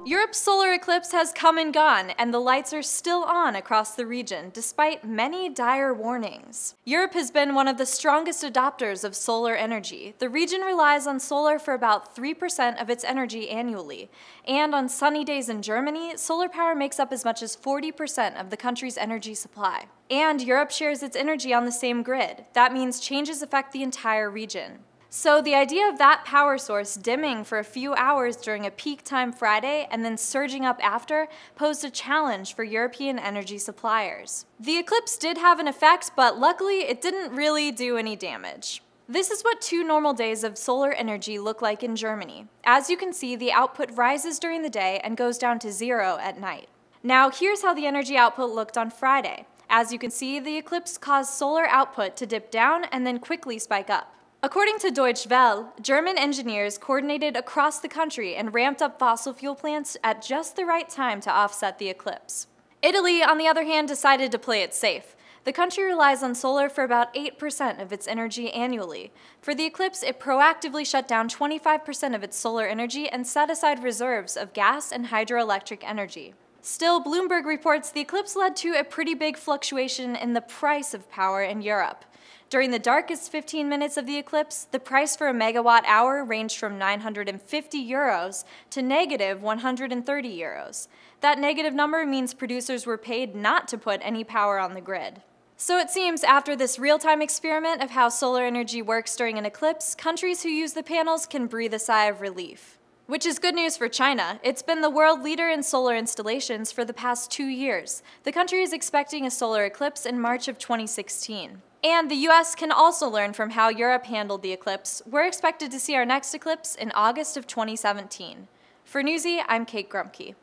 Europe's solar eclipse has come and gone, and the lights are still on across the region, despite many dire warnings. Europe has been one of the strongest adopters of solar energy. The region relies on solar for about 3% of its energy annually, and on sunny days in Germany, solar power makes up as much as 40% of the country's energy supply. And Europe shares its energy on the same grid. That means changes affect the entire region. So the idea of that power source dimming for a few hours during a peak time Friday and then surging up after posed a challenge for European energy suppliers. The eclipse did have an effect, but luckily it didn't really do any damage. This is what 2 normal days of solar energy look like in Germany. As you can see, the output rises during the day and goes down to 0 at night. Now here's how the energy output looked on Friday. As you can see, the eclipse caused solar output to dip down and then quickly spike up. According to Deutsche Welle, German engineers coordinated across the country and ramped up fossil fuel plants at just the right time to offset the eclipse. Italy, on the other hand, decided to play it safe. The country relies on solar for about 8% of its energy annually. For the eclipse, it proactively shut down 25% of its solar energy and set aside reserves of gas and hydroelectric energy. Still, Bloomberg reports the eclipse led to a pretty big fluctuation in the price of power in Europe. During the darkest 15 minutes of the eclipse, the price for a megawatt hour ranged from 950 euros to negative 130 euros. That negative number means producers were paid not to put any power on the grid. So it seems after this real-time experiment of how solar energy works during an eclipse, countries who use the panels can breathe a sigh of relief. Which is good news for China. It's been the world leader in solar installations for the past 2 years. The country is expecting a solar eclipse in March of 2016. And the US can also learn from how Europe handled the eclipse. We're expected to see our next eclipse in August of 2017. For Newsy, I'm Kate Grumke.